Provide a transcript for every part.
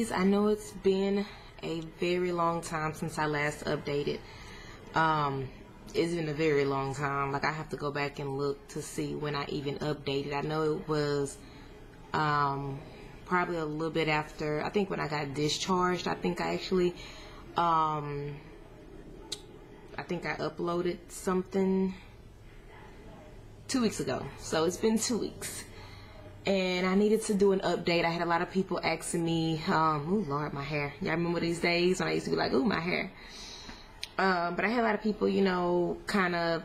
babies. I know it's been a very long time since I last updated. It's been a very long time. Like, I have to go back and look to see when I even updated. I know it was probably a little bit after, I think when I got discharged. I think I actually I uploaded something 2 weeks ago. So it's been 2 weeks. And I needed to do an update. I had a lot of people asking me, oh Lord, my hair. Y'all remember these days when I used to be like, ooh, my hair. But I had a lot of people, you know, kind of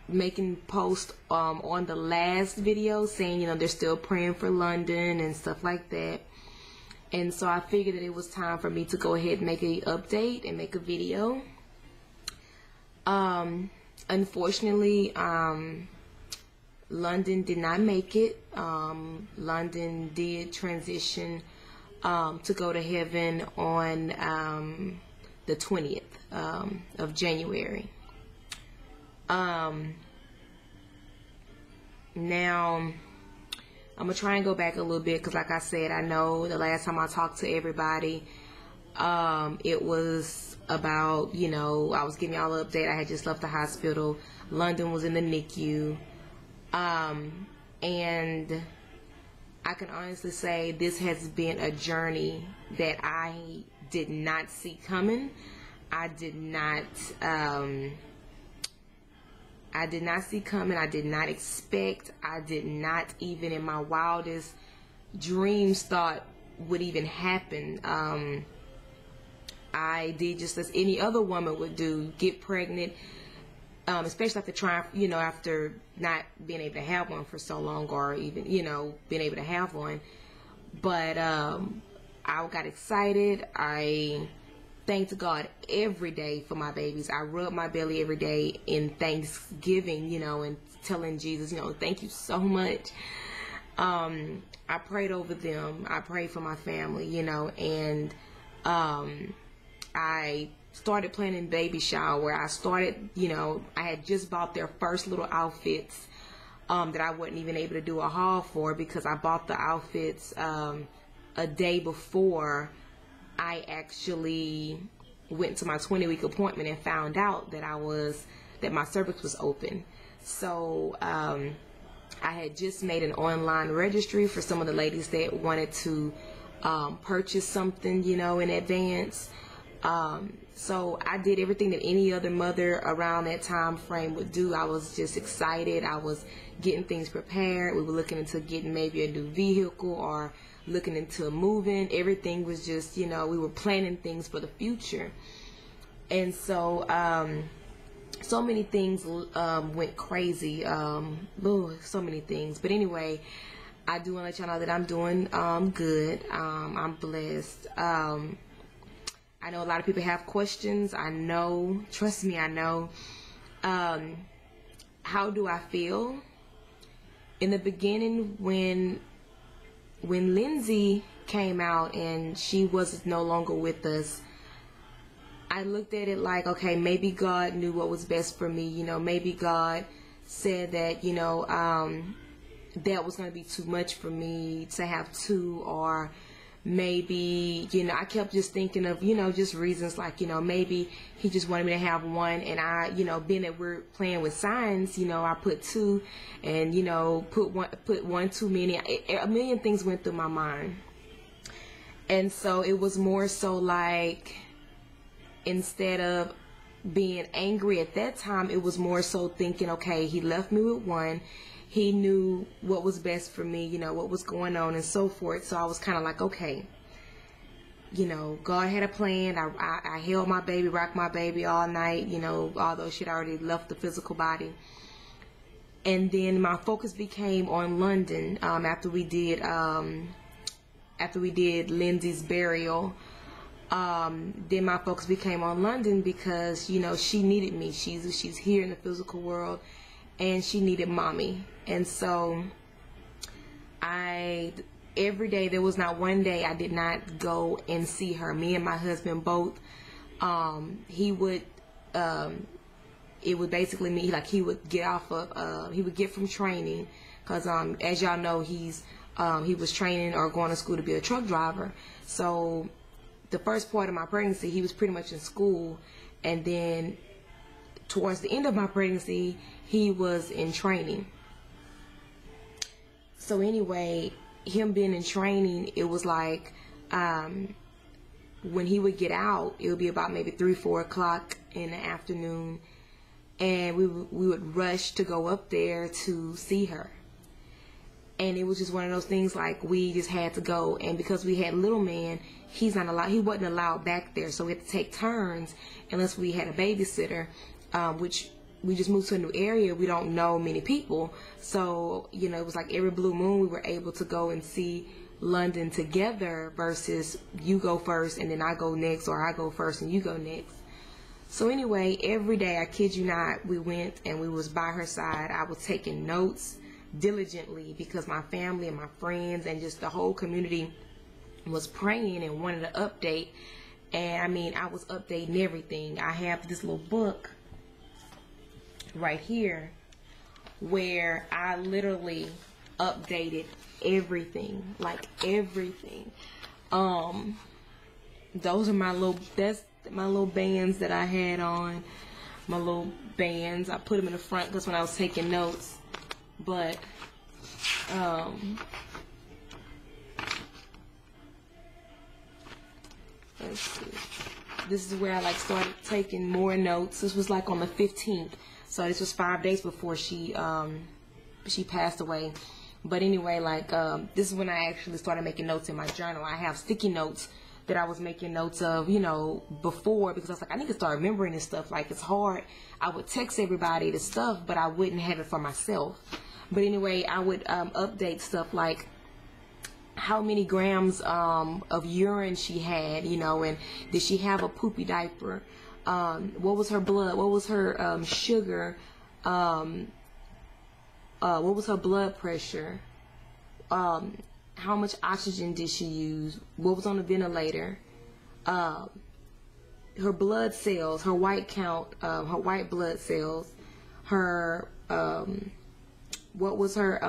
making posts on the last video saying, you know, they're still praying for Londyn and stuff like that. And so I figured that it was time for me to go ahead and make an update and make a video. Unfortunately, Londyn did not make it. Londyn did transition to go to heaven on the 20th of January. Now, I'm gonna try and go back a little bit because, like I said, I know the last time I talked to everybody, it was about, you know, I was giving y'all an update. I had just left the hospital. Londyn was in the NICU. And I can honestly say this has been a journey that I did not see coming. I did not see coming. I did not expect. I did not even in my wildest dreams thought would even happen. I did just as any other woman would do, get pregnant, especially after trying, you know, after not being able to have one for so long, or even, you know, being able to have one. But I got excited. I thanked God every day for my babies. I rubbed my belly every day in thanksgiving, you know, and telling Jesus, you know, thank you so much. I prayed over them. I prayed for my family, you know, and I started planning baby shower. I started, you know, I had just bought their first little outfits that I wasn't even able to do a haul for, because I bought the outfits a day before I actually went to my 20-week appointment and found out that my cervix was open. So I had just made an online registry for some of the ladies that wanted to purchase something, you know, in advance. So I did everything that any other mother around that time frame would do. I was just excited. I was getting things prepared. We were looking into getting maybe a new vehicle or looking into moving. Everything was just, you know, we were planning things for the future. And so, so many things went crazy. So many things. But anyway, I do want to let y'all know that I'm doing good. I'm blessed. I know a lot of people have questions. I know, trust me, I know. How do I feel? In the beginning, when Lindsay came out and she was no longer with us, I looked at it like, okay, maybe God knew what was best for me. You know, maybe God said that, you know, that was going to be too much for me to have two, or maybe, you know, I kept just thinking of, you know, just reasons like, you know, maybe he just wanted me to have one, and I, you know, being that we're playing with signs, you know, I put two, and, you know, put one too many. A million things went through my mind. And so it was more so like, instead of being angry at that time, it was more so thinking, okay, he left me with one. He knew what was best for me, you know, what was going on and so forth. So I was kind of like, okay, you know, God had a plan. I held my baby, rocked my baby all night, you know, although she'd already left the physical body. And then my focus became on Londyn after we did Lindsay's burial. Then my focus became on Londyn because, you know, she needed me. She's here in the physical world, and she needed mommy. And so every day, there was not one day I did not go and see her. Me and my husband both, it would basically mean like he would get off of, he would get from training, because as y'all know, he's He was training or going to school to be a truck driver. So the first part of my pregnancy, he was pretty much in school, and then towards the end of my pregnancy, he was in training. So anyway, him being in training, it was like when he would get out, it would be about maybe 3-4 o'clock in the afternoon, and we would rush to go up there to see her. And it was just one of those things, like, we just had to go. And because we had little man, he wasn't allowed back there, so we had to take turns unless we had a babysitter, which we just moved to a new area. We don't know many people, so you know, it was like every blue moon we were able to go and see Londyn together, versus you go first and then I go next, or I go first and you go next. So anyway, every day, I kid you not, we went and we was by her side. I was taking notes diligently because my family and my friends and just the whole community was praying and wanted an update. And I mean, I was updating everything. I have this little book right here where I literally updated everything, like everything. Those are that's my little bands that I had on, my little bands. I put them in the front because when I was taking notes. But let's see, this is where I like started taking more notes. This was like on the 15th, so this was 5 days before she passed away. But anyway, like this is when I actually started making notes in my journal. I have sticky notes that I was making notes of, you know, before, because I was like, I need to start remembering this stuff. Like, it's hard. I would text everybody the stuff, but I wouldn't have it for myself. But anyway, I would update stuff like how many grams of urine she had, you know, and did she have a poopy diaper? What was her blood? What was her sugar? What was her blood pressure? How much oxygen did she use? What was on the ventilator? Her blood cells, her white count, her white blood cells, her, what was her,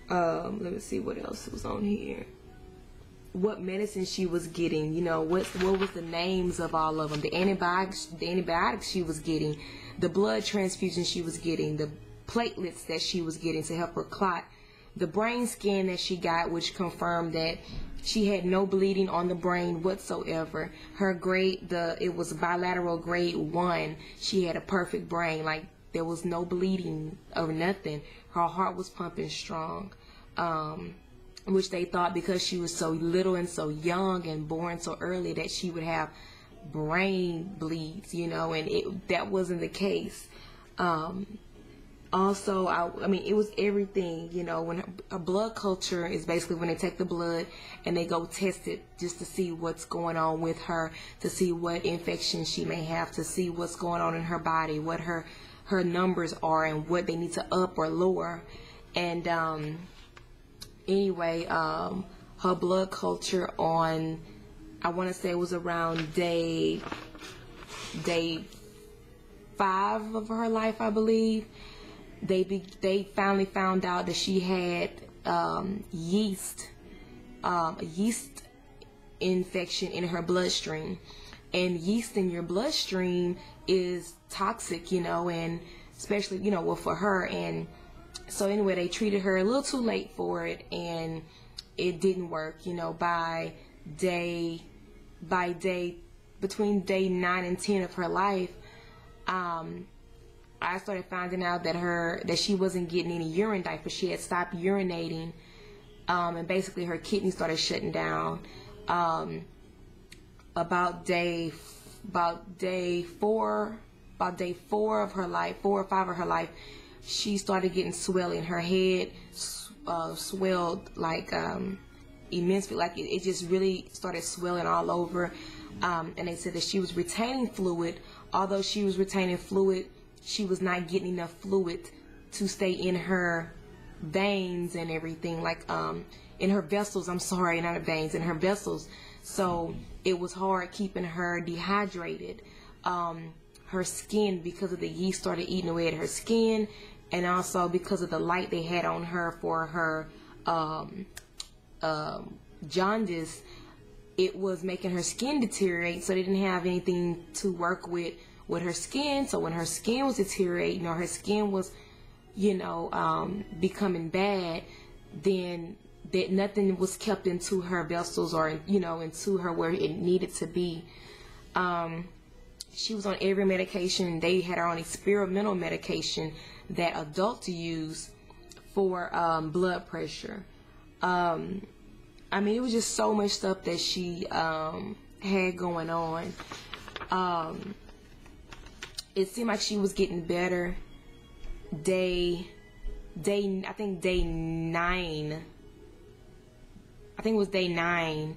let me see what else was on here. What medicine she was getting, you know, what was the names of all of them, the antibiotics she was getting, the blood transfusion she was getting, the platelets that she was getting to help her clot, the brain scan that she got, which confirmed that she had no bleeding on the brain whatsoever. Her grade, it was bilateral grade 1. She had a perfect brain, like there was no bleeding or nothing. Her heart was pumping strong, which they thought because she was so little and so young and born so early that she would have brain bleeds, you know, and that wasn't the case. Also, I mean, it was everything, you know, when a blood culture is basically when they take the blood and they go test it just to see what's going on with her, to see what infection she may have, to see what's going on in her body, what her numbers are and what they need to up or lower. And anyway, her blood culture on, I want to say it was around day 5 of her life, I believe. They finally found out that she had yeast infection in her bloodstream, and yeast in your bloodstream is toxic, you know, and especially, you know, well, for her. And so anyway, they treated her a little too late for it, and it didn't work, you know. Between day 9 and 10 of her life, I started finding out that she wasn't getting any urine diapers. She had stopped urinating, and basically her kidneys started shutting down. About day 4 of her life, 4 or 5 of her life, she started getting swelling. Her head swelled like immensely, like it just really started swelling all over. And they said that she was retaining fluid. Although she was retaining fluid, she was not getting enough fluid to stay in her veins and everything, like in her vessels. I'm sorry, not her veins, in her vessels. So it was hard keeping her dehydrated. Her skin, because of the yeast, started eating away at her skin, and also because of the light they had on her for her jaundice, it was making her skin deteriorate, so they didn't have anything to work with her skin. So when her skin was deteriorating, or her skin was, you know, becoming bad, then that nothing was kept into her vessels, or, you know, into her where it needed to be. She was on every medication. They had her on experimental medication that adults use for blood pressure. I mean, it was just so much stuff that she had going on. It seemed like she was getting better. I think day 9. I think it was day 9.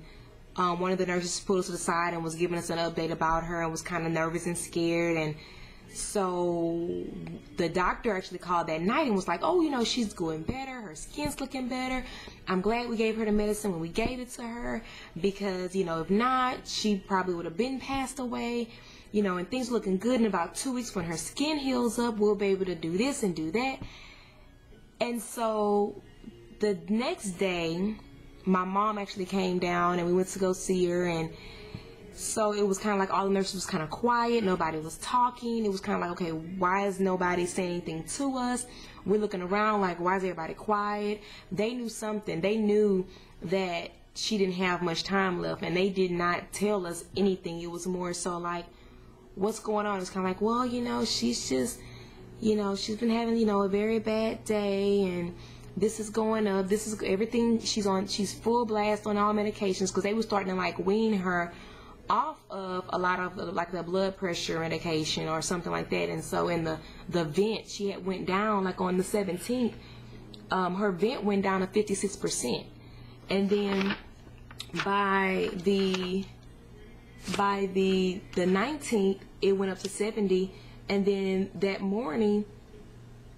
One of the nurses pulled us to the side and was giving us an update about her, and was kind of nervous and scared. And so the doctor actually called that night and was like, oh, you know, she's going better. Her skin's looking better. I'm glad we gave her the medicine when we gave it to her, because, you know, if not, she probably would have been passed away. You know, and things looking good. In about 2 weeks, when her skin heals up, we'll be able to do this and do that. And so the next day, my mom actually came down and we went to go see her. And so it was kind of like all the nurses was kind of quiet. Nobody was talking. It was kind of like, okay, why is nobody saying anything to us? We're looking around like, why is everybody quiet? They knew something. They knew that she didn't have much time left, and they did not tell us anything. It was more so like, what's going on? It's kind of like, well, you know, she's just, you know, she's been having, you know, a very bad day, and this is going up. This is everything she's on. She's full blast on all medications, because they were starting to like wean her off of a lot of like the blood pressure medication or something like that. And so in the vent, she had went down like on the 17th. Her vent went down to 56%, and then by the 19th, it went up to 70, and then that morning,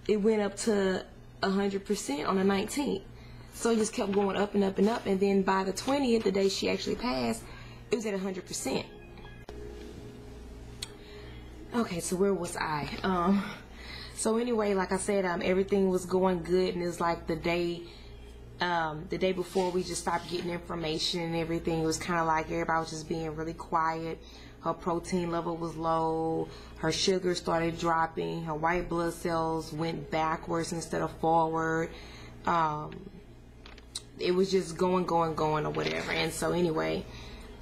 it went up to 100% on the 19th. So it just kept going up and up and up, and then by the 20th, the day she actually passed, it was at 100%. Okay, so where was I? So anyway, like I said, everything was going good, and it was like the day before we just stopped getting information and everything. It was kind of like everybody was just being really quiet. Her protein level was low. Her sugar started dropping. Her white blood cells went backwards instead of forward. It was just going or whatever. And so anyway,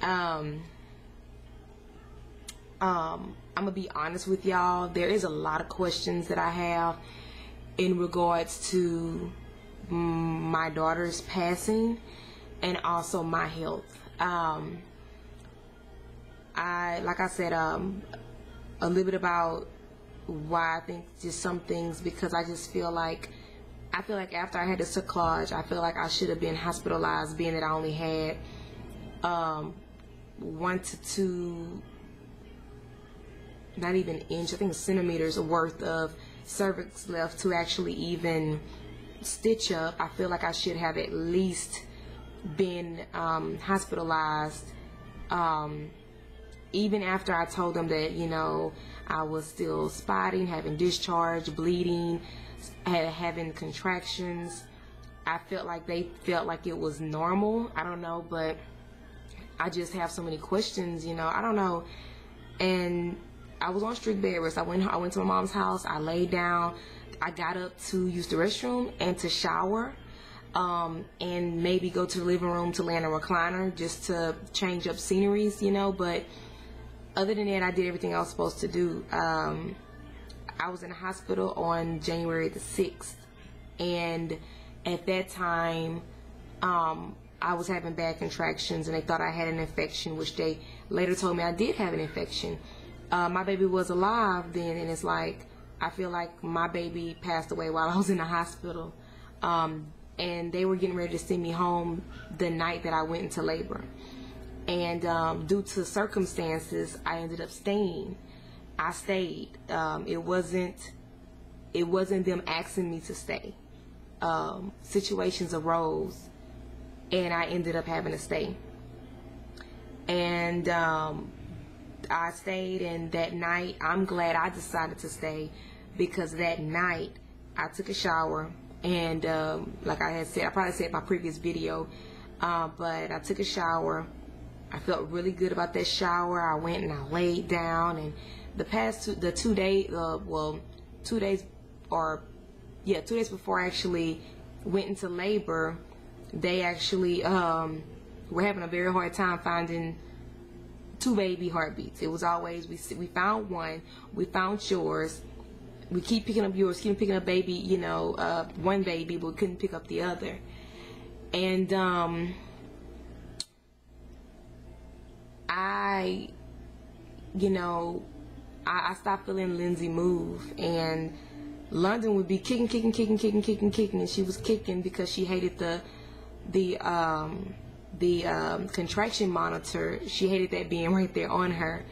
I'm gonna be honest with y'all. There is a lot of questions that I have in regards to my daughter's passing and also my health. Like I said, a little bit about why I think just some things, because I just feel like after I had the cerclage, I feel like I should have been hospitalized, being that I only had 1 to 2, not even inch, I think centimeters worth of cervix left to actually even stitch up. I feel like I should have at least been hospitalized, even after I told them that, you know, I was still spotting, having discharge, bleeding, having contractions. I felt like they felt like it was normal. I don't know, but I just have so many questions, you know. I don't know. And I was on strict bed rest. I went to my mom's house. I laid down. I got up to use the restroom and to shower, and maybe go to the living room to lay in a recliner just to change up sceneries, you know. But other than that, I did everything I was supposed to do. I was in the hospital on January the 6th, and at that time, I was having bad contractions, and they thought I had an infection, which they later told me I did have an infection. My baby was alive then, and it's like, I feel like my baby passed away while I was in the hospital. And they were getting ready to send me home the night that I went into labor. And due to circumstances, I ended up staying. I stayed. It wasn't them asking me to stay. Situations arose, and I ended up having to stay. And I stayed, and that night, I'm glad I decided to stay, because that night I took a shower, and like I had said, I probably said in my previous video, but I took a shower. I felt really good about that shower. I went and I laid down, and the 2 days, well, 2 days, or yeah, 2 days before I actually went into labor, they actually were having a very hard time finding 2 baby heartbeats. It was always, we found one, we found yours, we keep picking up yours, keep picking up baby, you know, one baby, but we couldn't pick up the other. And I stopped feeling Lindsay move, and Londyn would be kicking, and she was kicking because she hated the contraction monitor. She hated that being right there on her.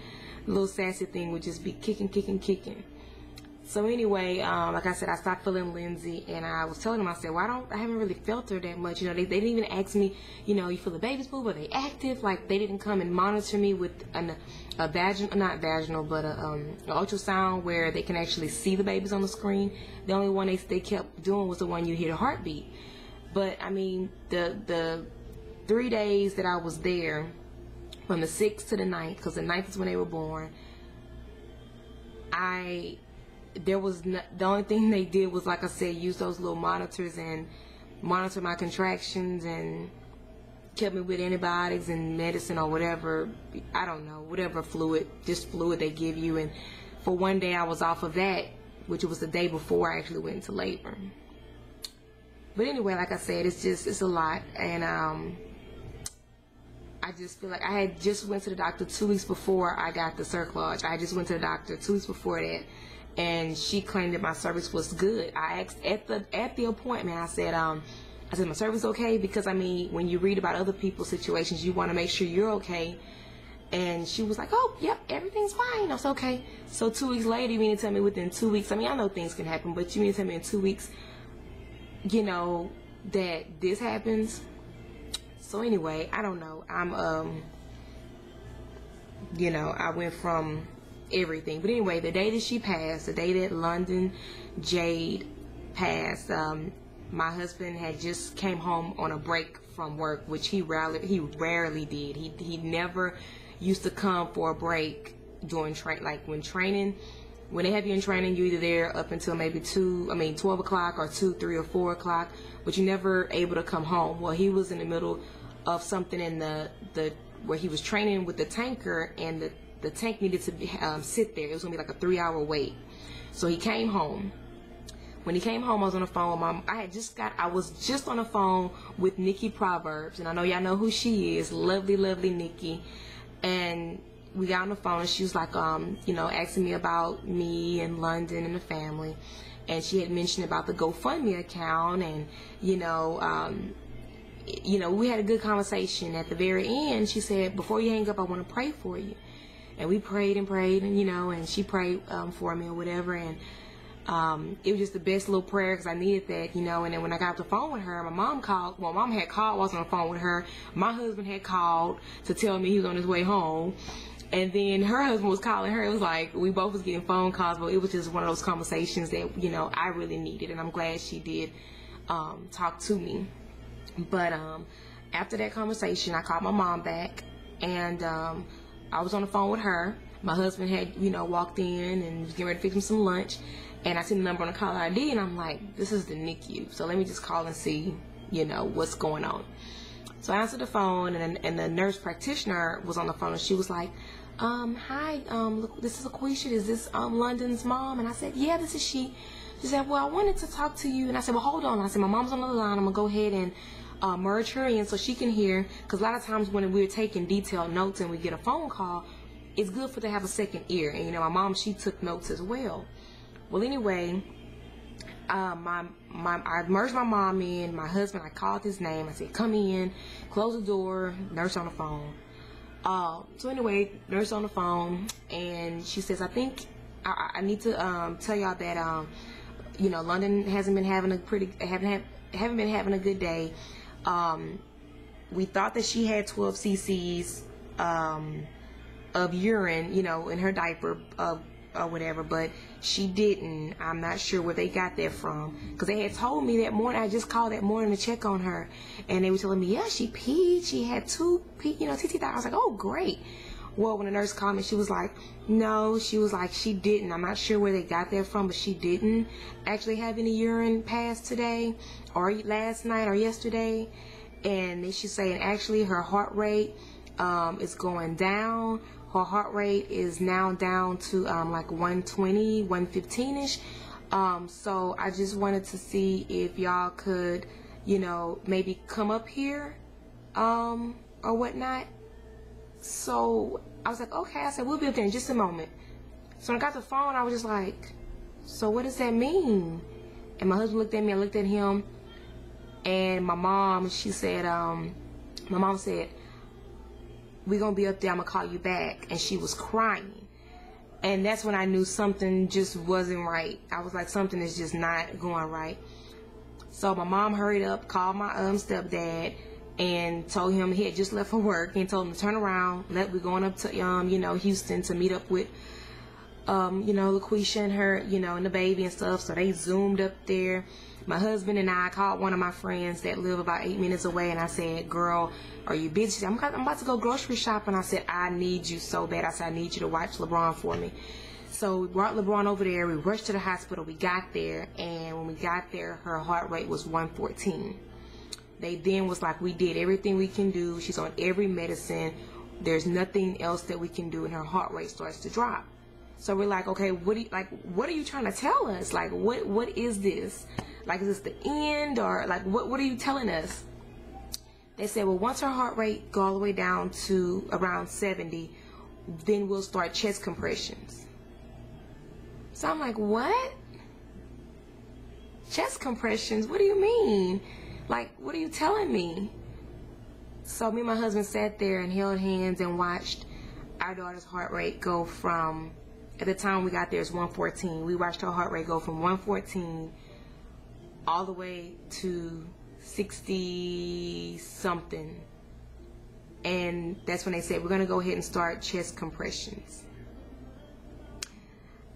The little sassy thing would just be kicking. So anyway, like I said, I stopped feeling Lindsay, and I was telling them, I said, well, I haven't really felt her that much. You know, they didn't even ask me, you know, you feel the baby's move? Are they active? Like, they didn't come and monitor me with a vaginal, not vaginal, but an ultrasound where they can actually see the babies on the screen. The only one they kept doing was the one you hear the heartbeat. But I mean, the 3 days that I was there, from the 6th to the 9th, because the 9th is when they were born, the only thing they did was, like I said, use those little monitors and monitor my contractions and kept me with antibiotics and medicine or whatever, I don't know, whatever fluid they give you. And for 1 day I was off of that, which was the day before I actually went into labor. But anyway, like I said, it's a lot. And I just feel like I had just went to the doctor 2 weeks before I got the cerclage. I just went to the doctor 2 weeks before that, and she claimed that my cervix was good. I asked at the appointment, I said, my cervix okay? Because I mean, when you read about other people's situations, you want to make sure you're okay. And she was like, oh, yep, everything's fine. That's okay. So 2 weeks later, you mean to tell me within 2 weeks? I mean, I know things can happen, but you mean to tell me in 2 weeks, you know, that this happens? So anyway, I don't know. You know, I went from everything. But anyway, the day that she passed, the day that Londyn Jade passed, my husband had just came home on a break from work, which he rarely did. He never used to come for a break during when they have you in training, you're either there up until maybe 12 o'clock or 2, 3, or 4 o'clock, but you're never able to come home. Well, he was in the middle of something in where he was training with the tanker, and the tank needed to sit there. It was gonna be like a 3-hour wait. So he came home. When he came home, I was on the phone with Mom. I was just on the phone with Nikki Proverbs, and I know y'all know who she is. Lovely, lovely Nikki. And we got on the phone, and she was like, you know, asking me about me and Londyn and the family. And she had mentioned about the GoFundMe account, and you know, we had a good conversation. At the very end, she said, before you hang up, I want to pray for you. And we prayed and prayed, and you know, and she prayed for me or whatever. And it was just the best little prayer, because I needed that, you know. And then when I got off the phone with her, my mom called. Well, Mom had called. I was on the phone with her. My husband had called to tell me he was on his way home. And then her husband was calling her. It was like we both was getting phone calls, but it was just one of those conversations that, you know, I really needed. And I'm glad she did talk to me. But after that conversation, I called my mom back, and I was on the phone with her. My husband had, you know, walked in and was getting ready to fix him some lunch. And I seen the number on the caller ID, and I'm like, this is the NICU. So let me just call and see, you know, what's going on. So I answered the phone, and the nurse practitioner was on the phone, and she was like, hi, look, this is Aquisha. Is this Londyn's mom? And I said, yeah, this is she. She said, well, I wanted to talk to you. And I said, well, hold on. I said, my mom's on the line. I'm going to go ahead and merge her in so she can hear. Because a lot of times when we're taking detailed notes and we get a phone call, it's good for to have a second ear. And, you know, my mom, she took notes as well. Well, anyway, I merged my mom in. My husband, I called his name. I said, come in, close the door, nurse on the phone. So anyway, nurse on the phone, and she says, I think I need to tell y'all that you know, Londyn hasn't been having haven't been having a good day. We thought that she had 12 cc's of urine, you know, in her diaper, or whatever, but she didn't. I'm not sure where they got that from, because they had told me that morning. I just called that morning to check on her, and they were telling me, yeah, she peed. She had 2 TT. I was like, oh, great. Well, when the nurse called me, she was like, no, she was like, she didn't. I'm not sure where they got that from, but she didn't actually have any urine pass today or last night or yesterday. And then she's saying actually her heart rate is going down. Her heart rate is now down to like 120, 115-ish. So I just wanted to see if y'all could, maybe come up here or whatnot. So I was like, okay. I said, we'll be up there in just a moment. So when I got the phone, I was just like, so what does that mean? And my husband looked at me, I looked at him, and my mom, she said, my mom said, we're going to be up there, I'm going to call you back. And she was crying. And that's when I knew something just wasn't right. I was like, something is just not going right. So my mom hurried up, called my stepdad, and told him he had just left for work, and told him to turn around. We're going up to Houston to meet up with LaQuisha and her, and the baby and stuff. So they zoomed up there. My husband and I called one of my friends that live about 8 minutes away, and I said, girl, are you busy? She said, I'm about to go grocery shopping. I said, I need you so bad. I said, I need you to watch LeBron for me. So we brought LeBron over there. We rushed to the hospital. We got there, and when we got there, her heart rate was 114. They then was like, we did everything we can do. She's on every medicine. There's nothing else that we can do, and her heart rate starts to drop. So we're like, okay, what are you trying to tell us? Like, what is this? Like, is this the end, or like, what are you telling us? They said, well, once her heart rate go all the way down to around 70, then we'll start chest compressions. So I'm like, what? Chest compressions? What do you mean? Like, what are you telling me? So me and my husband sat there and held hands and watched our daughter's heart rate go from, at the time we got there, it's 114. We watched her heart rate go from 114 all the way to 60 something. And that's when they said, we're going to go ahead and start chest compressions.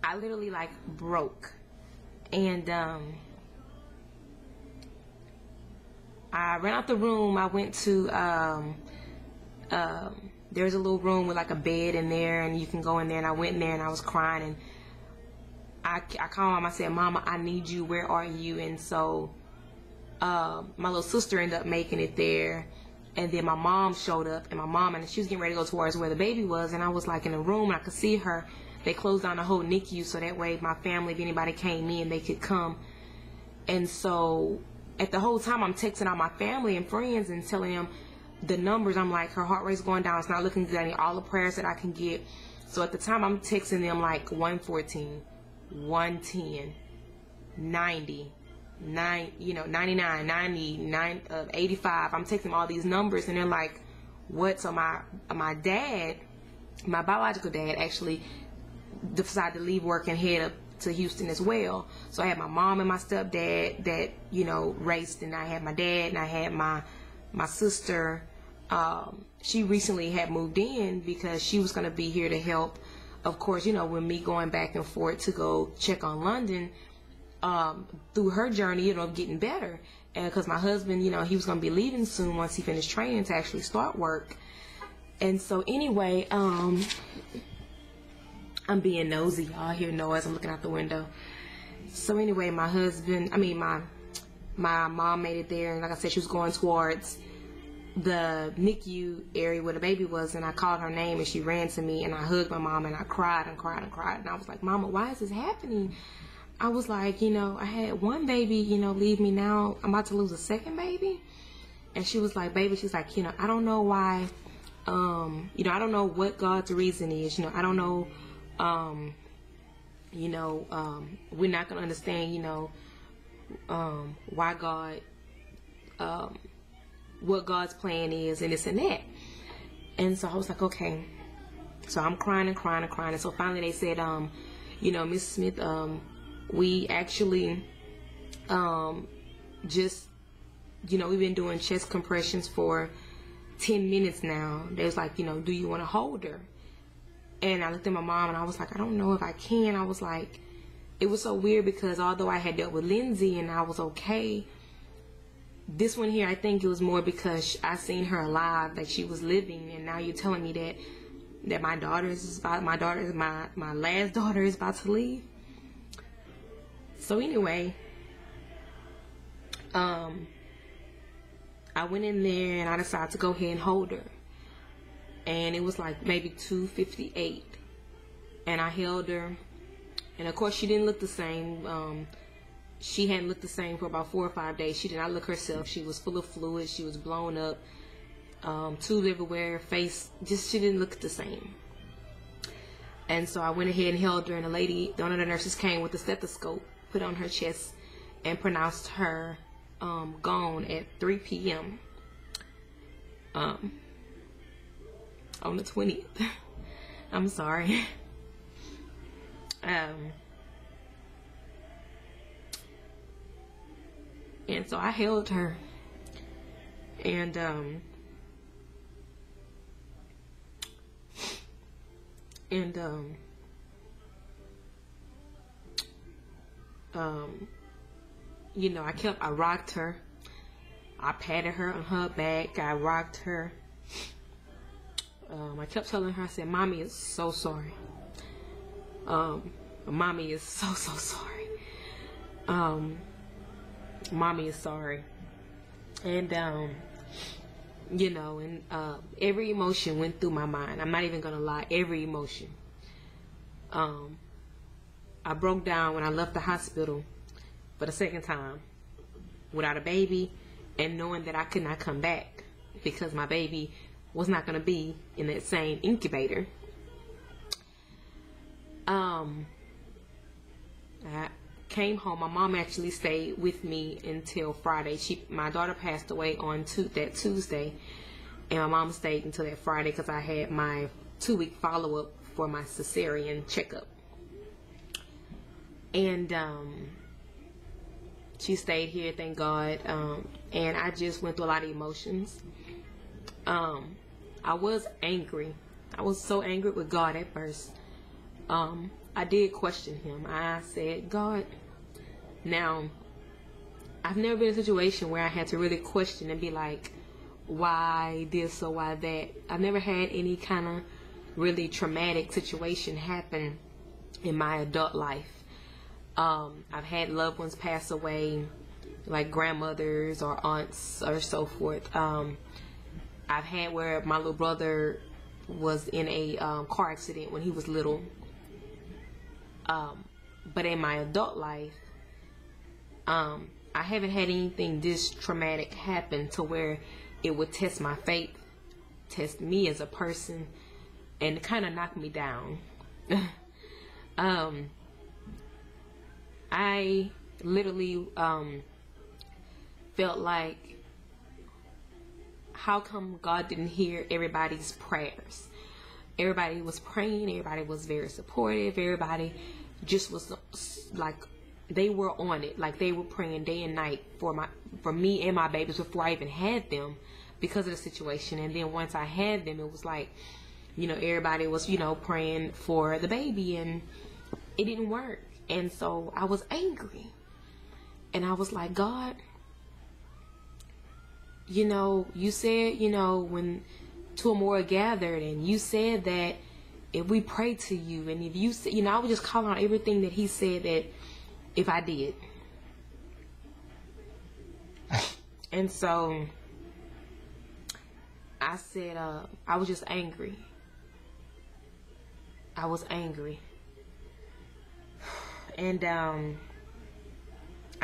I literally like broke. And I ran out the room. I went to there's a little room with like a bed in there, and you can go in there. And I went in there and I was crying, and I called Mom. I said, Mama, I need you. Where are you? And so my little sister ended up making it there, and then my mom showed up, and she was getting ready to go towards where the baby was, and I was like in the room, and I could see her. They closed down the whole NICU, so that way my family, if anybody came in, they could come. And so at the whole time, I'm texting all my family and friends and telling them the numbers. I'm like, her heart rate's going down. It's not looking good. I need all the prayers that I can get. So at the time, I'm texting them like 114, 110, 90, 99, 90, 85. I'm texting them all these numbers, and they're like, what? So my dad, my biological dad, actually decided to leave work and head up to Houston as well. So I had my mom and my stepdad that raced, and I had my dad, and I had my sister. She recently had moved in because she was going to be here to help, of course, with me going back and forth to go check on Londyn through her journey, of getting better. And because my husband, he was going to be leaving soon once he finished training to actually start work. And so anyway, I'm being nosy. Y'all hear noise. I'm looking out the window. So anyway, my mom made it there, and like I said, she was going towards the NICU area where the baby was, and I called her name, and she ran to me, and I hugged my mom, and I cried and cried and cried, and I was like, Mama, why is this happening? I was like, I had one baby, leave me, now I'm about to lose a second baby. And she was like, baby, she's like, I don't know why, I don't know what God's reason is, I don't know, we're not gonna understand, why God, what God's plan is, and this and that. And so I was like, okay. So I'm crying and crying and crying. And so finally they said, Miss Smith, we actually just, we've been doing chest compressions for 10 minutes now. They was like, do you want to hold her? And I looked at my mom and I was like, I don't know if I can. I was like, it was so weird because although I had dealt with Lindsay and I was okay, this one here, I think it was more because I seen her alive, like she was living, and now you're telling me that my last daughter is about to leave. So anyway, I went in there and I decided to go ahead and hold her. And it was like maybe 2:58, and I held her, and of course she didn't look the same. She hadn't looked the same for about 4 or 5 days. She did not look herself. She was full of fluid. She was blown up, tubes everywhere, face, just she didn't look the same. And so I went ahead and held her, and one of the nurses came with a stethoscope, put on her chest, and pronounced her gone at 3 p.m. On the 20th. I'm sorry. And so I held her, and you know, I rocked her. I patted her on her back. I rocked her. I kept telling her, I said, Mommy is so sorry. Mommy is so sorry. Mommy is sorry. And you know, and every emotion went through my mind. I'm not even gonna lie, every emotion. I broke down when I left the hospital for the second time without a baby, and knowing that I could not come back because my baby was not going to be in that same incubator. I came home. My mom actually stayed with me until Friday. My daughter passed away on that Tuesday, and my mom stayed until that Friday because I had my 2-week follow-up for my cesarean checkup. And she stayed here, thank God. And I just went through a lot of emotions. I was angry. I was so angry with God at first. I did question him. I said, God, now, I've never been in a situation where I had to really question and be like, why this or why that. I've never had any kind of really traumatic situation happen in my adult life. I've had loved ones pass away, like grandmothers or aunts or so forth. I've had where my little brother was in a car accident when he was little. But in my adult life, I haven't had anything this traumatic happen to where it would test my faith, test me as a person, and kind of knock me down. I literally felt like, how come God didn't hear everybody's prayers? Everybody was praying, everybody was very supportive, everybody just was like, they were on it, like they were praying day and night for me and my babies before I even had them, because of the situation. And then once I had them, it was like, you know, everybody was, you know, praying for the baby, and it didn't work. And so I was angry, and I was like, God, you know, you said, you know, when two or more are gathered, and you said that if we pray to you, and if you, you know, I was just calling out everything that he said that if I did. And so I said, I was just angry. I was angry. And I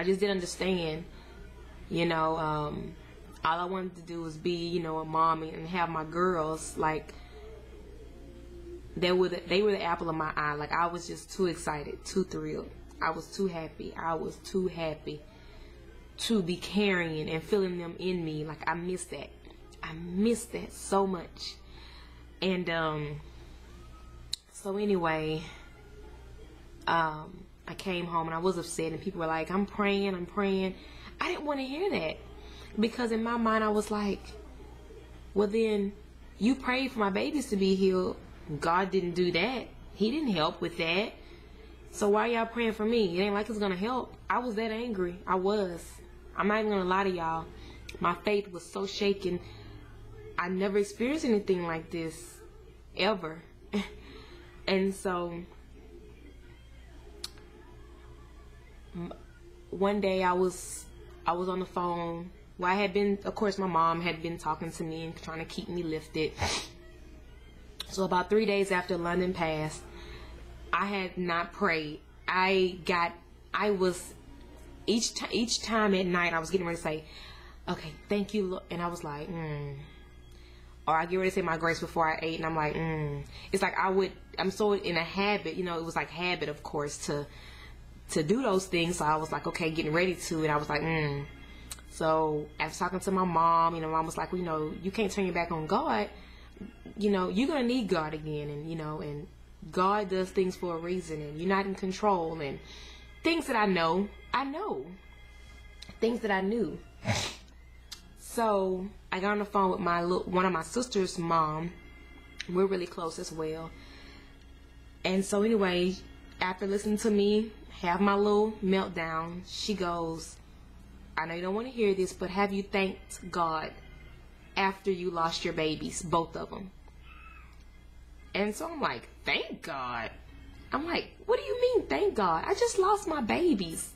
just didn't understand, you know, all I wanted to do was be, you know, a mom and have my girls, like, they were the apple of my eye. Like, I was just too excited, too thrilled. I was too happy. I was too happy to be carrying and feeling them in me. Like, I missed that. I missed that so much. And so anyway, I came home and I was upset, and people were like, I'm praying. I didn't want to hear that, because in my mind I was like, well, then you prayed for my babies to be healed. God didn't do that. He didn't help with that. So why y'all praying for me? It ain't like it's gonna help. I was that angry. I was. I'm not even gonna lie to y'all. My faith was so shaken. I never experienced anything like this ever. And so one day I was on the phone. Well, I had been, of course, my mom had been talking to me and trying to keep me lifted. So about 3 days after Londyn passed, I had not prayed. Each time at night I was getting ready to say, okay, thank you, Lord. And I was like, or I get ready to say my grace before I ate, and I'm like, It's like I'm so in a habit, it was like habit, of course, to do those things. So I was like, okay, getting ready to, and I was like, So after talking to my mom, mom was like, well, you can't turn your back on God. You're gonna need God again, and God does things for a reason, and you're not in control, and things that I know things that I knew. So I got on the phone with one of my sister's mom. We're really close as well. And so anyway, after listening to me have my little meltdown, she goes, I know you don't want to hear this, but have you thanked God after you lost your babies, both of them? And so I'm like, thank God? I'm like, what do you mean, thank God? I just lost my babies.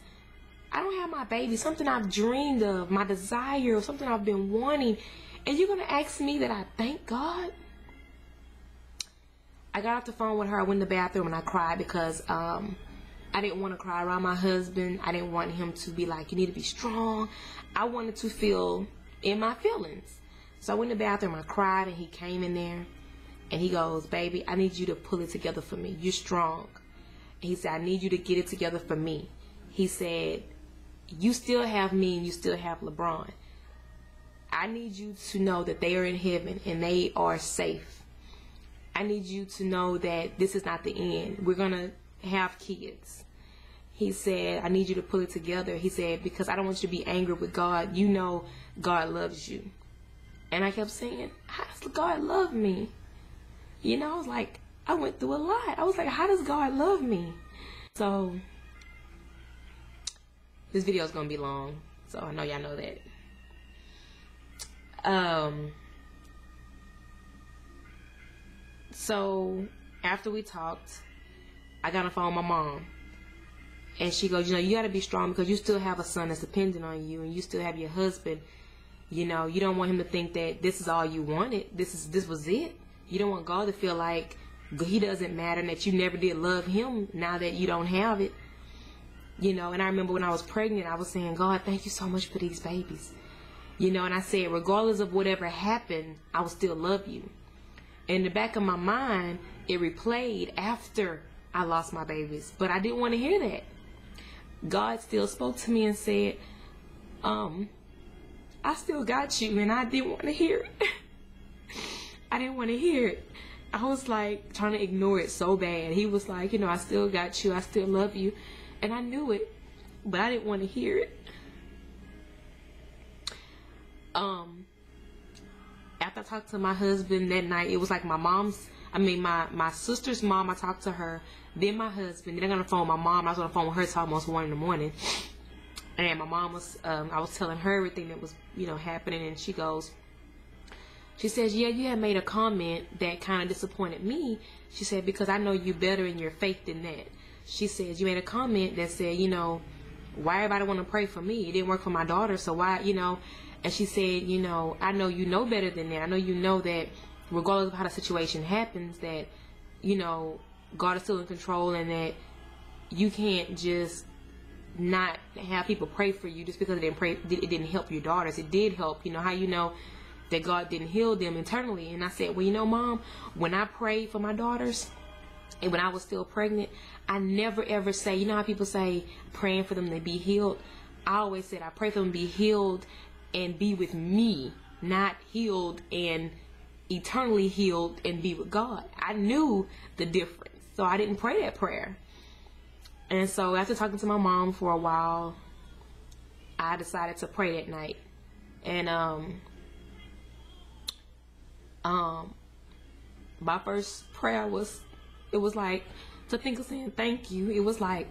I don't have my babies, something I've dreamed of, my desire, or something I've been wanting, and you're going to ask me that I thank God? I got off the phone with her. I went in the bathroom and I cried because I didn't want to cry around my husband. I didn't want him to be like, you need to be strong. I wanted to feel in my feelings. So I went in the bathroom, I cried, and he came in there and he goes, baby, I need you to pull it together for me. You're strong. And he said, I need you to get it together for me. He said, you still have me and you still have LeBron. I need you to know that they are in heaven and they are safe. I need you to know that this is not the end. We're going to have kids. He said, I need you to pull it together. He said, because I don't want you to be angry with God. You know God loves you. And I kept saying, how does God love me? I was like, I went through a lot. I was like, how does God love me? So this video is going to be long. So I know y'all know that. So after we talked, I got on the phone with my mom. And she goes, you got to be strong because you still have a son that's dependent on you, and you still have your husband. You don't want him to think that this is all you wanted. This was it. You don't want God to feel like he doesn't matter and that you never did love him now that you don't have it. And I remember when I was pregnant, I was saying, God, thank you so much for these babies. And I said, regardless of whatever happened, I will still love you. In the back of my mind, it replayed after I lost my babies, but I didn't want to hear that. God still spoke to me and said, I still got you, and I didn't want to hear it. I didn't want to hear it. I was like trying to ignore it so bad. He was like, I still got you, I still love you, and I knew it, but I didn't want to hear it. After I talked to my husband that night, it was like my sister's mom, I talked to her, then my husband, then I got on the phone with my mom. I was on the phone with her till almost 1 in the morning. And my mom was, I was telling her everything that was, happening, and she says, yeah, you had made a comment that kind of disappointed me. She said, because I know you better in your faith than that. She says, you made a comment that said, why everybody want to pray for me? It didn't work for my daughter, so why, And she said, I know you know better than that. I know you know that regardless of how the situation happens, that, God is still in control, and that you can't just not have people pray for you just because it didn't help your daughters. It did help. How you know that God didn't heal them internally? And I said, well, Mom, when I prayed for my daughters and when I was still pregnant, I never ever say, how people say praying for them to be healed. I always said I pray for them to be healed and be with me, not healed and eternally healed and be with God. I knew the difference, so I didn't pray that prayer. And so after talking to my mom for a while, I decided to pray that night. And my first prayer was, it was like, to think of saying thank you. It was like,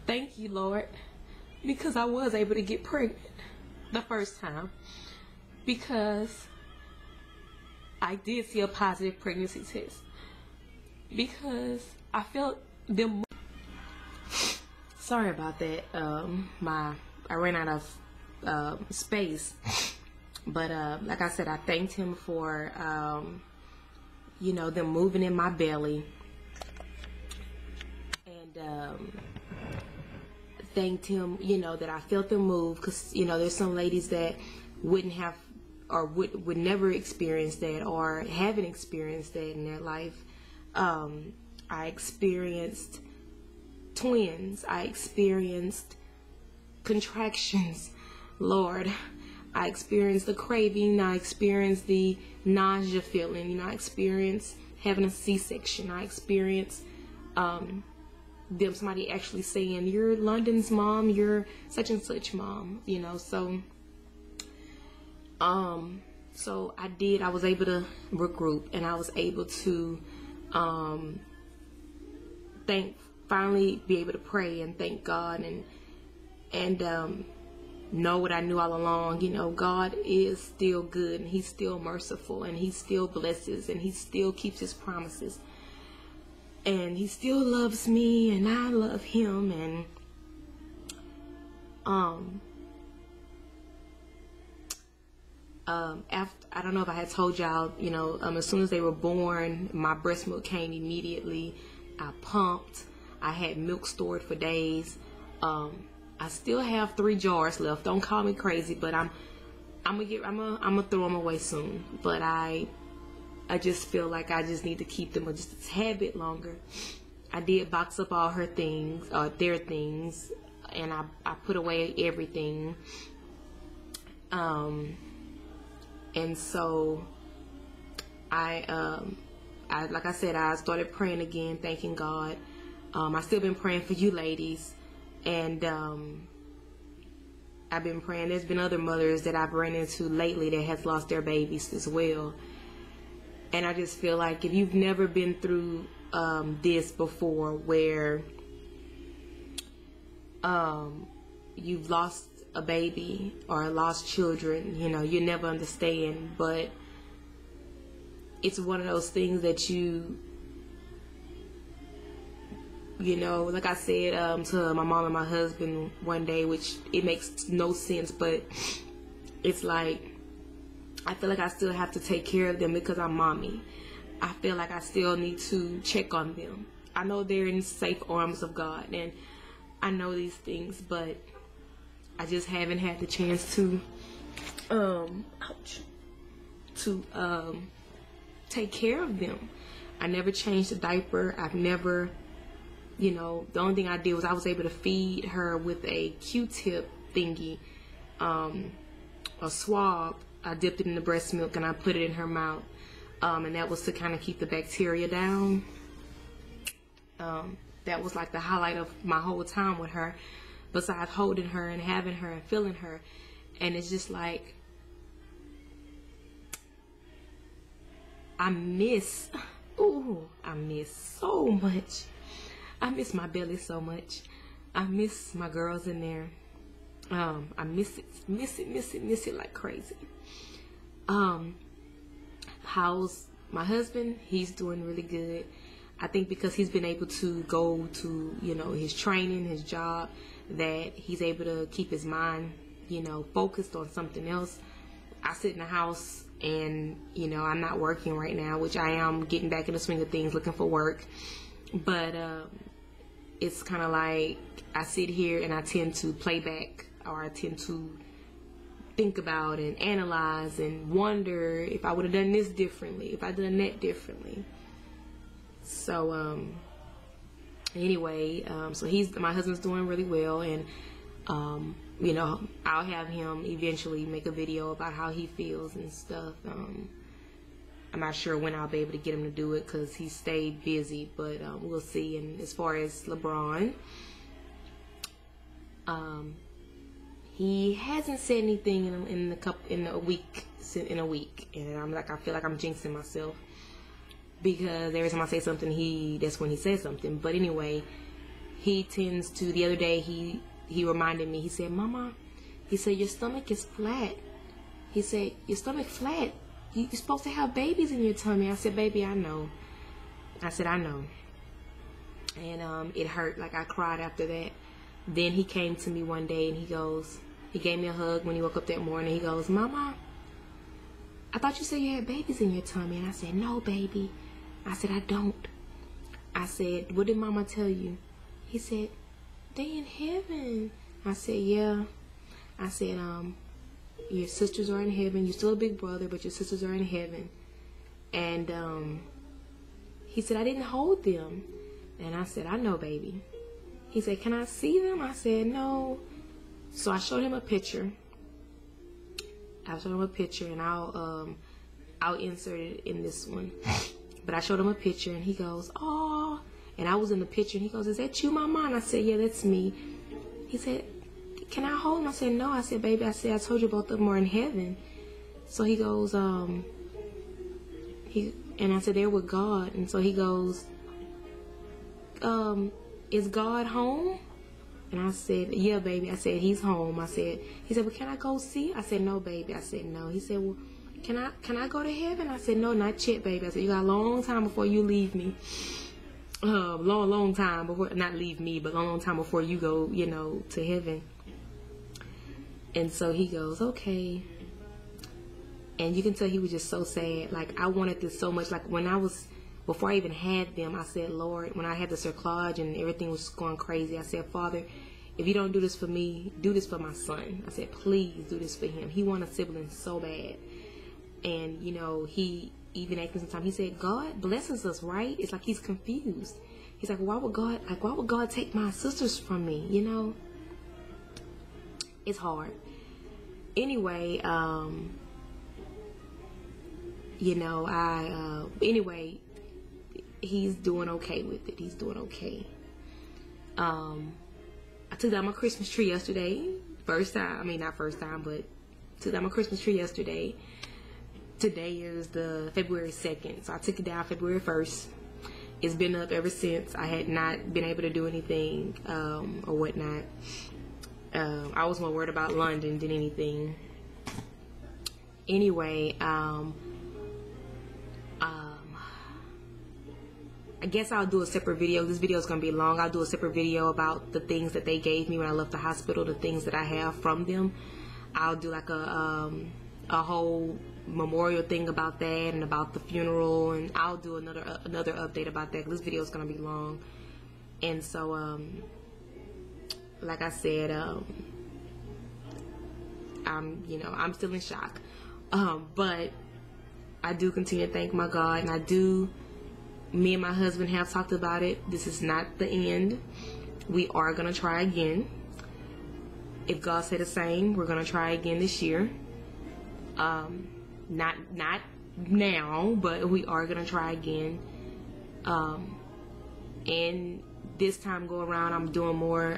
thank you, Lord, because I was able to get pregnant the first time, because I did see a positive pregnancy test, because I felt them. Sorry about that. I ran out of space, but like I said, I thanked him for you know, them moving in my belly, and thanked him, you know, that I felt them move, because, you know, there's some ladies that wouldn't have, or would never experience that, or haven't experienced that in their life. I experienced twins. I experienced contractions, Lord. I experienced the craving. I experienced the nausea feeling. You know, I experienced having a C-section. I experienced somebody actually saying, "You're Londyn's mom, you're such and such mom," you know. So I was able to regroup, and I was able to finally be able to pray and thank God, and know what I knew all along. You know, God is still good, and he's still merciful, and he still blesses, and he still keeps his promises. And he still loves me, and I love him. And after, I don't know if I had told y'all, you know, as soon as they were born, my breast milk came immediately. I pumped. I had milk stored for days. I still have 3 jars left. Don't call me crazy, but I'm gonna throw them away soon. But I just feel like I just need to keep them just a tad bit longer. I did box up all her things, their things, and I put away everything. And so I like I said, I started praying again, thanking God. I still been praying for you ladies, and I've been praying. There's been other mothers that I've run into lately that has lost their babies as well. And I just feel like if you've never been through this before, where you've lost a baby or lost children, you know, you never understand. But it's one of those things that you know, like I said to my mom and my husband one day, which it makes no sense, but it's like, I feel like I still have to take care of them because I'm mommy. I feel like I still need to check on them. I know they're in safe arms of God, and I know these things, but I just haven't had the chance to take care of them. I never changed a diaper. I've never, you know, the only thing I did was I was able to feed her with a Q-tip thingy, a swab. I dipped it in the breast milk and I put it in her mouth, and that was to kind of keep the bacteria down. That was like the highlight of my whole time with her, besides holding her and having her and feeling her. And it's just like, I miss so much. I miss my belly so much. I miss my girls in there. I miss it like crazy. How's my husband? He's doing really good. I think because he's been able to go to, you know, his training, his job, that he's able to keep his mind, you know, focused on something else. I sit in the house and, you know, I'm not working right now, which I am getting back in the swing of things, looking for work. But it's kind of like I sit here and I tend to play back, or I tend to think about and analyze and wonder if I would have done this differently, if I done that differently. So anyway, so my husband's doing really well, and you know, I'll have him eventually make a video about how he feels and stuff. I'm not sure when I'll be able to get him to do it because he stayed busy, but we'll see. And as far as LeBron, he hasn't said anything in a week, and I'm like, I feel like I'm jinxing myself. because every time I say something, that's when he says something. But anyway, he tends to, the other day, he reminded me, he said, Mama, he said, your stomach is flat. He said, your stomach flat. You're supposed to have babies in your tummy. I said, baby, I know. I said, I know. And it hurt. Like, I cried after that. Then he came to me one day and he gave me a hug when he woke up that morning. He goes, Mama, I thought you said you had babies in your tummy. And I said, no, baby. I said, I don't. I said, what did Mama tell you? He said, they in heaven. I said, yeah. I said, your sisters are in heaven. You're still a big brother, but your sisters are in heaven. And he said, I didn't hold them. And I said, I know, baby. He said, can I see them? I said, no. So I showed him a picture. And I'll insert it in this one. But I showed him a picture and he goes, oh. And I was in the picture and he goes, is that you, Mama? And I said, yeah, that's me. He said, can I hold him? I said, no. I said, baby, I told you both of them are in heaven. So he goes, and I said, they're with God. And so he goes, is God home? And I said, yeah, baby. I said, he's home. He said, well, can I go see? I said, no, baby. I said, no. He said, well, can I go to heaven? I said, no, not yet, baby. I said, you got a long time before you leave me. Long time before, not leave me, but long time before you go, to heaven. And so he goes, okay. And you can tell he was just so sad. Like, I wanted this so much. Like, before I even had them, I said, Lord, when I had the cerclage and everything was going crazy, I said, Father, if you don't do this for me, do this for my son. I said, please do this for him. He wanted a sibling so bad. And, he even asked me sometimes, he said, God blesses us, right? It's like he's confused. He's like, why would God take my sisters from me? It's hard. Anyway, anyway, he's doing okay with it. He's doing okay. I took down my Christmas tree yesterday. First time. I mean, not first time, but took down my Christmas tree yesterday. Today is the February 2nd. So I took it down February 1st. It's been up ever since. I had not been able to do anything or whatnot. I was more worried about Londyn than anything. Anyway, I guess I'll do a separate video. This video is going to be long. I'll do a separate video about the things that they gave me when I left the hospital, the things that I have from them. I'll do like a whole memorial thing about that and about the funeral, and I'll do another update about that. This video is going to be long. And so like I said, I'm still in shock, but I do continue to thank my God, and me and my husband have talked about it. This is not the end. We are gonna try again. If God said the same, we're gonna try again this year. Not now, but we are gonna try again. And this time go around, I'm doing more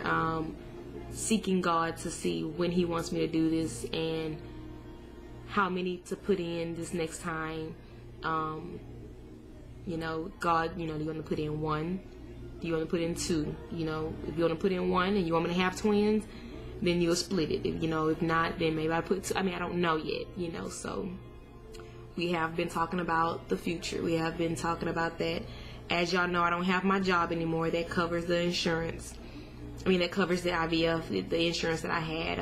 seeking God to see when He wants me to do this and how many to put in this next time. God, do you want to put in 1? Do you want to put in 2? If you want to put in 1 and you want me to have twins, then you'll split it. If not, then maybe I put 2. I mean, I don't know yet, so we have been talking about the future. We have been talking about that. As y'all know, I don't have my job anymore. That covers the insurance. That covers the IVF, the insurance that I had.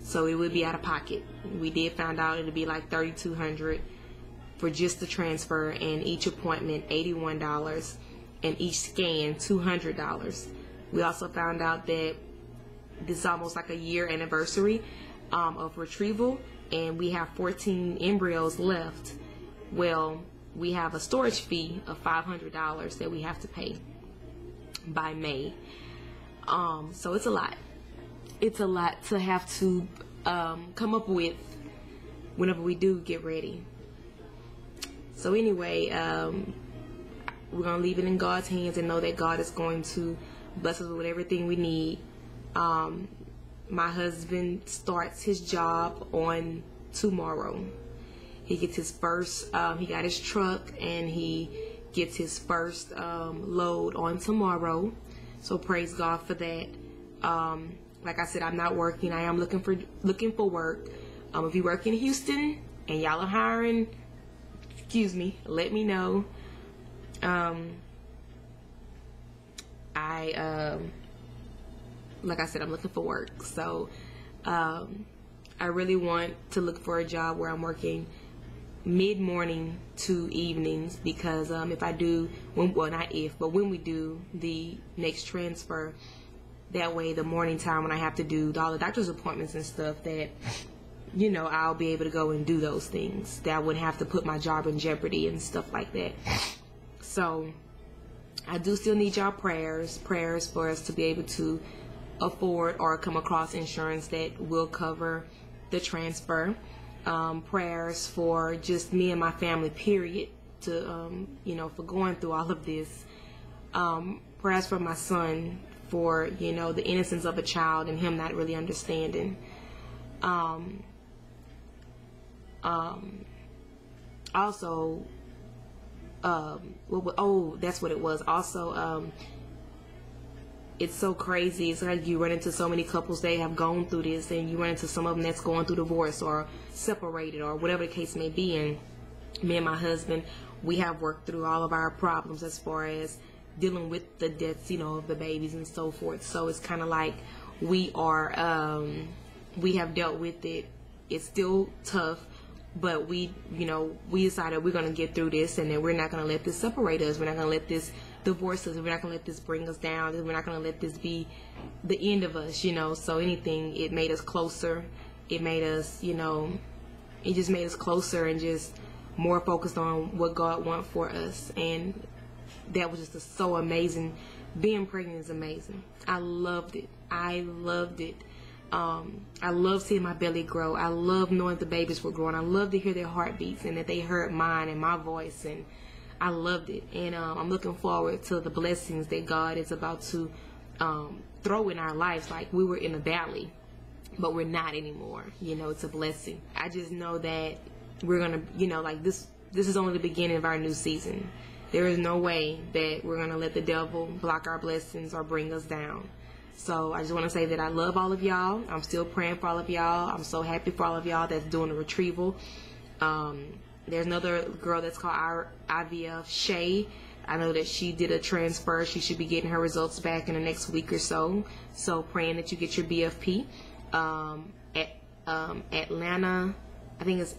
So it would be out of pocket. We did find out it would be like $3,200 for just the transfer, and each appointment $81, and each scan $200. We also found out that this is almost like a year anniversary of retrieval, and we have 14 embryos left. Well, we have a storage fee of $500 that we have to pay by May. So it's a lot. It's a lot to have to come up with whenever we do get ready. So anyway, we're going to leave it in God's hands and know that God is going to bless us with everything we need. My husband starts his job on tomorrow. He gets his first, he got his truck, and he gets his first load on tomorrow. So praise God for that. Like I said, I'm not working. I am looking for work. If you work in Houston and y'all are hiring, excuse me, let me know. Like I said, I'm looking for work. So I really want to look for a job where I'm working mid-morning to evenings, because if I do, well, not if, but when we do the next transfer, that way the morning time when I have to do all the doctor's appointments and stuff, that, you know, I'll be able to go and do those things. That I wouldn't have to put my job in jeopardy and stuff like that. So I do still need y'all prayers for us to be able to afford or come across insurance that will cover the transfer. Prayers for just me and my family, period, to you know, for going through all of this. Prayers for my son, for, you know, the innocence of a child and him not really understanding. Also, oh, that's what it was. Also, it's so crazy. It's like you run into so many couples that have gone through this, and you run into some of them that's going through divorce or separated or whatever the case may be. And me and my husband, we have worked through all of our problems as far as dealing with the deaths, you know, of the babies and so forth. So it's kind of like we have dealt with it. It's still tough, but we decided we're going to get through this, and then we're not going to let this separate us. We're not going to let this divorce us. We're not going to let this bring us down. We're not going to let this be the end of us, you know. So anything, it made us closer. It made us, you know, it just made us closer and just more focused on what God wants for us. And that was just so amazing. Being pregnant is amazing. I loved it. I loved it. I love seeing my belly grow. I love knowing the babies were growing. I love to hear their heartbeats and that they heard mine and my voice, and I loved it. And I'm looking forward to the blessings that God is about to throw in our lives. Like, we were in a valley, but we're not anymore. You know, it's a blessing. I just know that we're gonna, you know, like this is only the beginning of our new season. There is no way that we're gonna let the devil block our blessings or bring us down. So I just want to say that I love all of y'all. I'm still praying for all of y'all. I'm so happy for all of y'all that's doing the retrieval. There's another girl that's called IVF, Shay. I know that she did a transfer. She should be getting her results back in the next week or so. So praying that you get your BFP. Atlanta, I think it's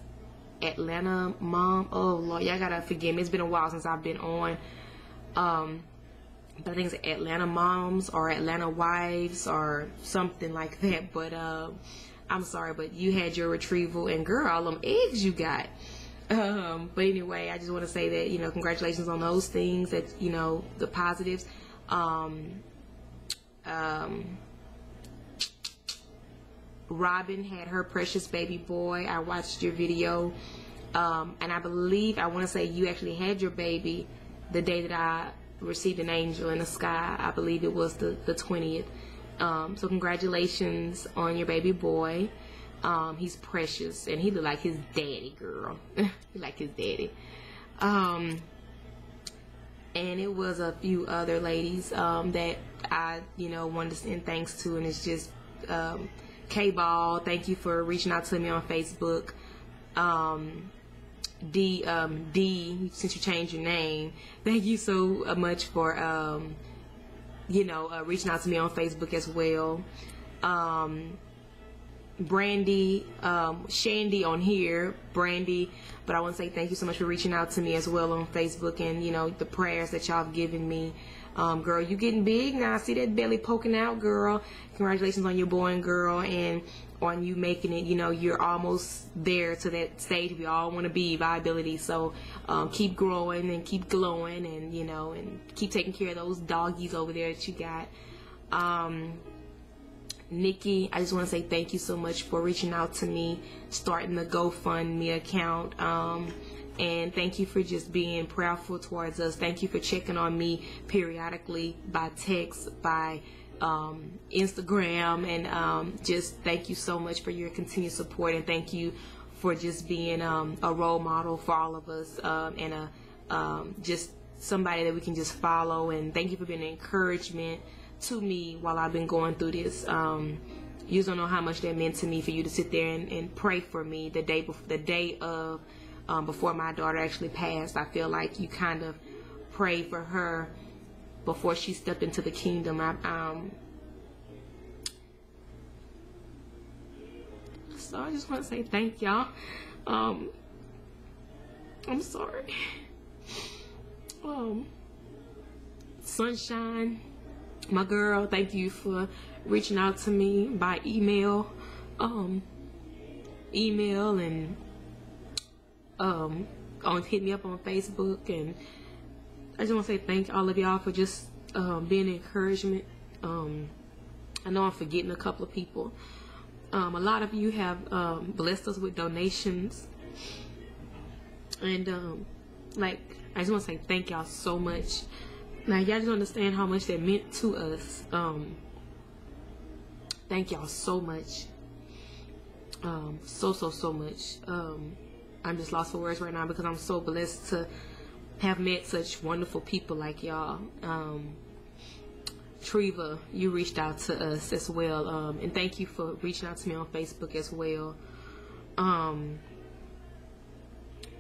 Atlanta Mom. Oh Lord, y'all gotta forgive me. It's been a while since I've been on. But I think it's Atlanta Moms or Atlanta Wives or something like that. But I'm sorry, but you had your retrieval, and girl, all them eggs you got. But anyway, I just want to say that, you know, congratulations on those things, that, you know, the positives. Robin had her precious baby boy. I watched your video, and I believe, I want to say you actually had your baby the day that I received an angel in the sky. I believe it was the 20th. So congratulations on your baby boy. He's precious, and he look like his daddy, girl. He like his daddy. And it was a few other ladies that I, you know, wanted to send thanks to, and it's just K-Ball, thank you for reaching out to me on Facebook. D, since you changed your name, thank you so much for you know, reaching out to me on Facebook as well. Brandy, Shandy on here, Brandy, but I want to say thank you so much for reaching out to me as well on Facebook, and, you know, the prayers that y'all have given me. Girl, you getting big now. I see that belly poking out, girl. Congratulations on your boy and girl, and on you making it. You know, you're almost there to that stage we all want to be, viability. So keep growing and keep glowing, and, you know, and keep taking care of those doggies over there that you got. Nikki, I just want to say thank you so much for reaching out to me, starting the GoFundMe account, and thank you for just being prayerful towards us. Thank you for checking on me periodically by text, by Instagram, and just thank you so much for your continued support, and thank you for just being a role model for all of us, and just somebody that we can just follow. And thank you for being an encouragement to me while I've been going through this. You don't know how much that meant to me for you to sit there and pray for me the day before my daughter actually passed. I feel like you kind of prayed for her before she stepped into the kingdom. So I just want to say thank y'all. I'm sorry. Sunshine, my girl, thank you for reaching out to me by email and hit me up on Facebook. And I just want to say thank all of y'all for just being an encouragement. I know I'm forgetting a couple of people. A lot of you have blessed us with donations, and like, I just want to say thank y'all so much. Now y'all just understand how much that meant to us. Thank y'all so much. So much. I'm just lost for words right now because I'm so blessed to have met such wonderful people like y'all. Treva, you reached out to us as well, and thank you for reaching out to me on Facebook as well.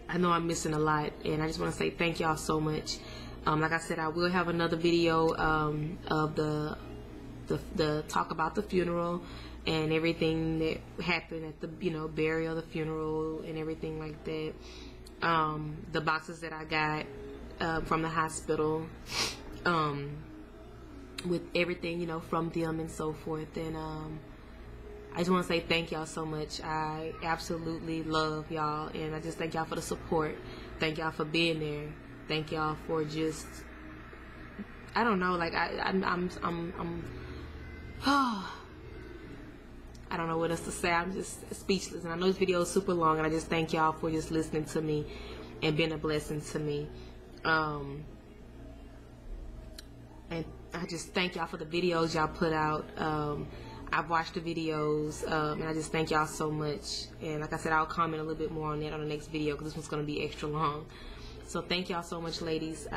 I know I'm missing a lot, and I just want to say thank y'all so much. Like I said, I will have another video of the talk about the funeral and everything that happened at the burial, the funeral, and everything like that. The boxes that I got from the hospital, with everything from them and so forth. And I just want to say thank y'all so much. I absolutely love y'all, and I just thank y'all for the support. Thank y'all for being there. Thank y'all for just, I don't know, like I'm I don't know what else to say. I'm just speechless, and I know this video is super long, and I just thank y'all for just listening to me and being a blessing to me. And I just thank y'all for the videos y'all put out. I've watched the videos, and I just thank y'all so much. And like I said, I'll comment a little bit more on that on the next video, because this one's going to be extra long. So thank y'all so much, ladies.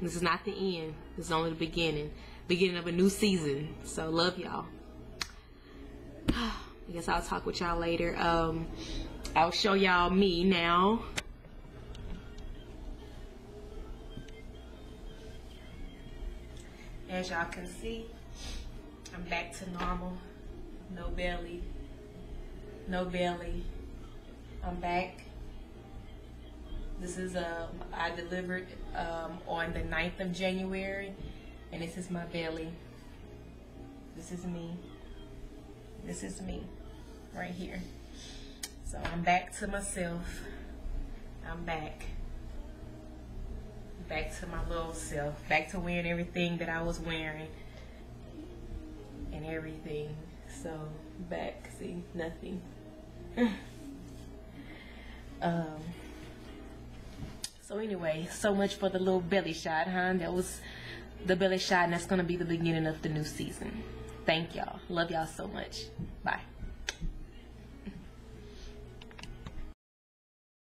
This is not the end. This is only the beginning of a new season. So love y'all. I guess I'll talk with y'all later. I'll show y'all me now. As y'all can see, I'm back to normal. No belly. No belly. I'm back. This is I delivered on the 9th of January, and this is my belly. This is me. This is me right here. So I'm back to myself. I'm back to my little self, back to wearing everything that I was wearing and everything. So back, see, nothing. So anyway, so much for the little belly shot, huh? That was the belly shot, and that's gonna be the beginning of the new season. Thank y'all. Love y'all so much. Bye.